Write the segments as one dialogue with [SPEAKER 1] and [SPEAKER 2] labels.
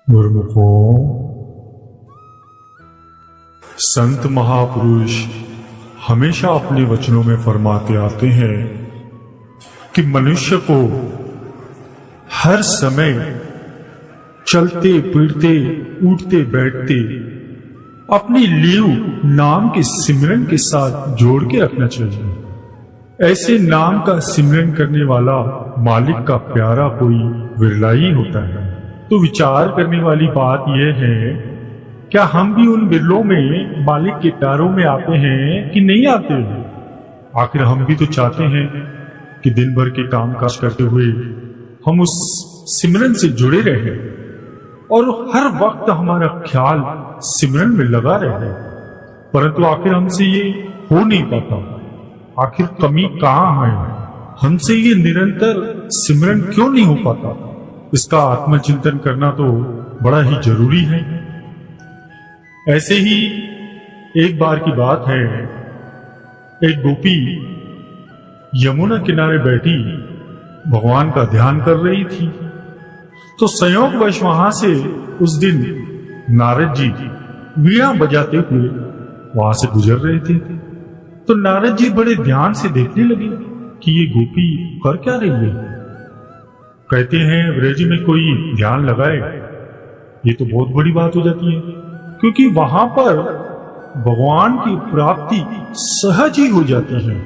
[SPEAKER 1] गुरुमुखों, संत महापुरुष हमेशा अपने वचनों में फरमाते आते हैं कि मनुष्य को हर समय चलते फिरते उठते बैठते अपनी लीव नाम के सिमरन के साथ जोड़ के रखना चाहिए। ऐसे नाम का सिमरन करने वाला मालिक का प्यारा कोई विरला ही होता है। तो विचार करने वाली बात यह है, क्या हम भी उन बिरलों में मालिक के प्यारों में आते हैं कि नहीं आते हैं? आखिर हम भी तो चाहते हैं कि दिन भर के काम काज करते हुए हम उस सिमरन से जुड़े रहे और हर वक्त हमारा ख्याल सिमरन में लगा रहे, परंतु आखिर हमसे ये हो नहीं पाता। आखिर कमी कहाँ है? हमसे ये निरंतर सिमरन क्यों नहीं हो पाता? इसका आत्मचिंतन करना तो बड़ा ही जरूरी है। ऐसे ही एक बार की बात है, एक गोपी यमुना किनारे बैठी भगवान का ध्यान कर रही थी। तो संयोगवश वहां से उस दिन नारद जी वीणा बजाते हुए वहां से गुजर रहे थे। तो नारद जी बड़े ध्यान से देखने लगे कि ये गोपी कर क्या रही है। कहते हैं ब्रज में कोई ध्यान लगाए ये तो बहुत बड़ी बात हो जाती है, क्योंकि वहां पर भगवान की प्राप्ति सहज ही हो जाती है।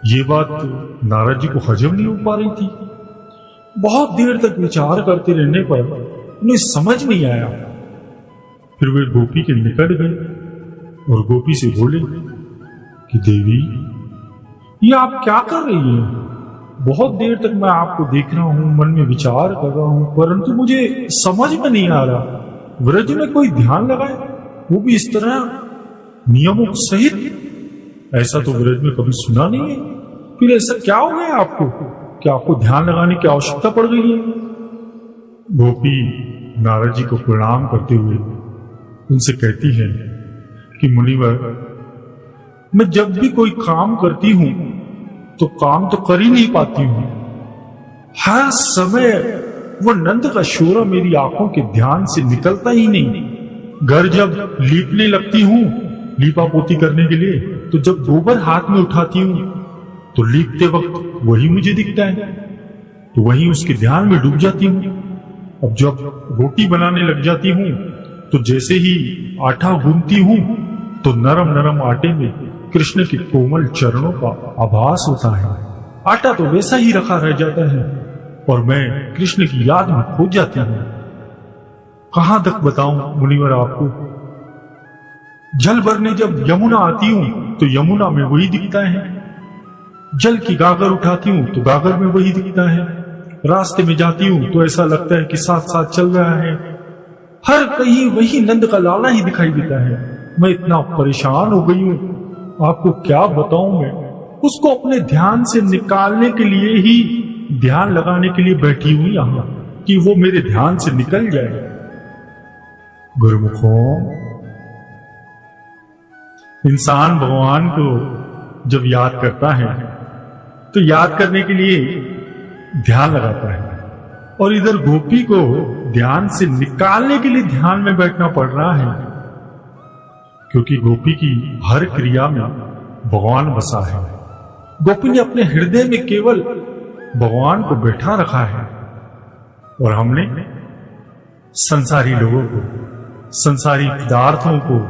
[SPEAKER 1] ये बात नारद जी को हजम नहीं हो पा रही थी। बहुत देर तक विचार करते रहने पर उन्हें समझ नहीं आया। फिर वे गोपी के निकट गए और गोपी से बोले कि देवी, ये आप क्या कर रही हैं? बहुत देर तक मैं आपको देख रहा हूं, मन में विचार कर रहा हूं, परंतु मुझे समझ में नहीं आ रहा। व्रज में कोई ध्यान लगाए, वो भी इस तरह नियमों सहित? ऐसा तो व्रज में कभी सुना नहीं है। फिर ऐसा क्या हो गया आपको? क्या आपको ध्यान लगाने की आवश्यकता पड़ गई है? गोपी नारद जी को प्रणाम करते हुए उनसे कहती है कि मुनिवर, मैं जब भी कोई काम करती हूं तो काम तो कर ही नहीं पाती हूं। हर समय वो नंद का शोरा मेरी आंखों के ध्यान से निकलता ही नहीं। घर जब लीपने लगती हूं लीपा पोती करने के लिए, तो जब गोबर हाथ में उठाती हूं तो लीपते वक्त वही मुझे दिखता है, तो वही उसके ध्यान में डूब जाती हूं। अब जब रोटी बनाने लग जाती हूं तो जैसे ही आटा गूंथती हूं तो नरम नरम आटे में कृष्ण के कोमल चरणों का आभास होता है। आटा तो वैसा ही रखा रह जाता है और मैं कृष्ण की याद में खो जाती हूं। कहां तक बताऊं मुनिवर आपको? जल भरने जब यमुना आती हूं तो यमुना में वही दिखता है। जल की गागर उठाती हूं तो गागर में वही दिखता है। रास्ते में जाती हूं तो ऐसा लगता है कि साथ साथ चल रहा है। हर कहीं वही नंद का लाला ही दिखाई देता है। मैं इतना परेशान हो गई हूं, आपको क्या बताऊं। मैं उसको अपने ध्यान से निकालने के लिए ही ध्यान लगाने के लिए बैठी हुई यहां कि वो मेरे ध्यान से निकल जाए। गुरुमुखों, इंसान भगवान को जब याद करता है तो याद करने के लिए ध्यान लगाता है, और इधर गोपी को ध्यान से निकालने के लिए ध्यान में बैठना पड़ रहा है, क्योंकि गोपी की हर क्रिया में भगवान बसा है। गोपी ने अपने हृदय में केवल भगवान को बैठा रखा है, और हमने संसारी लोगों को, संसारी पदार्थों को,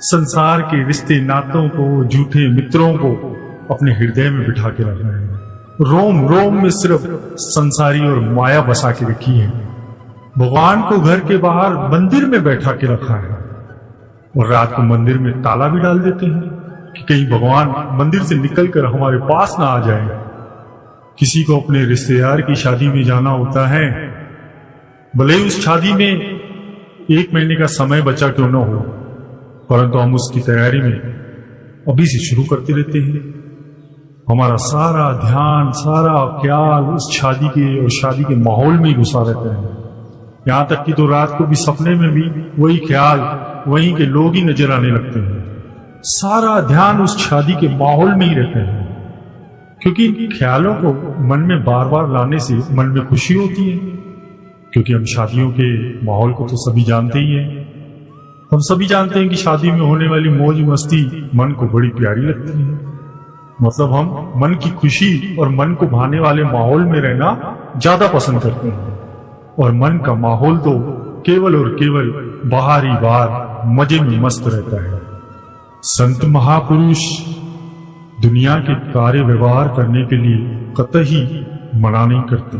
[SPEAKER 1] संसार के रिश्ते नातों को, झूठे मित्रों को अपने हृदय में बिठा के रखा है। रोम रोम में सिर्फ संसारी और माया बसा के रखी है। भगवान को घर के बाहर मंदिर में बैठा के रखा है, और रात को मंदिर में ताला भी डाल देते हैं कि कहीं भगवान मंदिर से निकलकर हमारे पास ना आ जाए। किसी को अपने रिश्तेदार की शादी में जाना होता है, भले ही उस शादी में 1 महीने का समय बचा क्यों न हो, परंतु हम उसकी तैयारी में अभी से शुरू करते रहते हैं। हमारा सारा ध्यान, सारा ख्याल उस शादी के और शादी के माहौल में ही घुसा रहता है। यहां तक कि तो रात को भी सपने में भी वही ख्याल, वहीं के लोग ही नजर आने लगते हैं। सारा ध्यान उस शादी के माहौल में ही रहता है। क्योंकि ख्यालों को मन में बार बार लाने से मन में खुशी होती है। क्योंकि हम शादियों के माहौल को तो सभी जानते ही हैं। हम सभी जानते हैं कि शादी में होने वाली मौज मस्ती मन को बड़ी प्यारी लगती है। मतलब हम मन की खुशी और मन को भाने वाले माहौल में रहना ज्यादा पसंद करते हैं। और मन का माहौल तो केवल और केवल बाहर ही बाहर मजे में मस्त रहता है। संत महापुरुष दुनिया के कार्य व्यवहार करने के लिए कतई मना नहीं करते,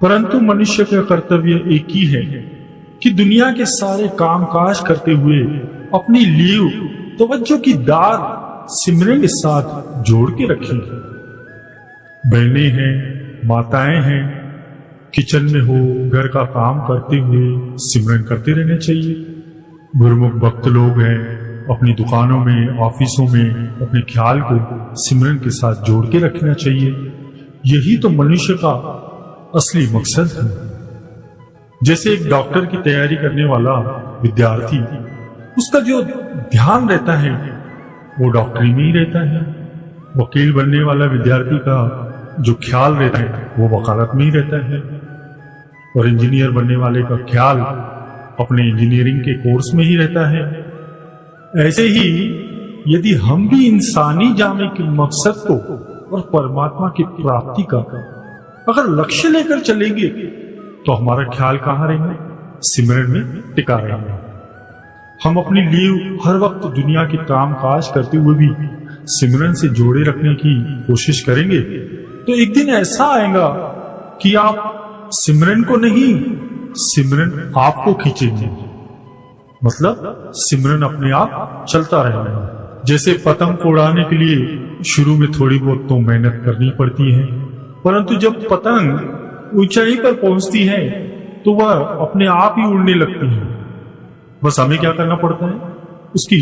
[SPEAKER 1] परंतु मनुष्य का कर्तव्य एक ही है कि दुनिया के सारे कामकाज करते हुए अपनी लीव तवज्जो की दार सिमरन के साथ जोड़ के रखें। बहनें हैं, माताएं हैं, किचन में हो घर का काम करते हुए सिमरन करते रहना चाहिए। गुरुमुख भक्त लोग हैं, अपनी दुकानों में, ऑफिसों में अपने ख्याल को सिमरन के साथ जोड़ के रखना चाहिए। यही तो मनुष्य का असली मकसद है। जैसे एक डॉक्टर की तैयारी करने वाला विद्यार्थी, उसका जो ध्यान रहता है वो डॉक्टरी में ही रहता है। वकील बनने वाला विद्यार्थी का जो ख्याल रहता है वो वकालत में ही रहता है। और इंजीनियर बनने वाले का ख्याल अपने इंजीनियरिंग के कोर्स में ही रहता है। ऐसे ही यदि हम भी इंसानी जाने के मकसद को और परमात्मा की प्राप्ति का अगर लक्ष्य लेकर चलेंगे तो हमारा ख्याल कहाँ रहेगा? सिमरन में टिका रहेगा। हम अपनी लीव हर वक्त दुनिया के काम काज करते हुए भी सिमरन से जोड़े रखने की कोशिश करेंगे तो एक दिन ऐसा आएगा कि आप सिमरन को नहीं, सिमरन आपको खींचेंगे। मतलब सिमरन अपने आप चलता रहेगा। जैसे पतंग को उड़ाने के लिए शुरू में थोड़ी बहुत तो मेहनत करनी पड़ती है, परंतु जब पतंग ऊंचाई पर पहुंचती है तो वह अपने आप ही उड़ने लगती है। बस हमें क्या करना पड़ता है? उसकी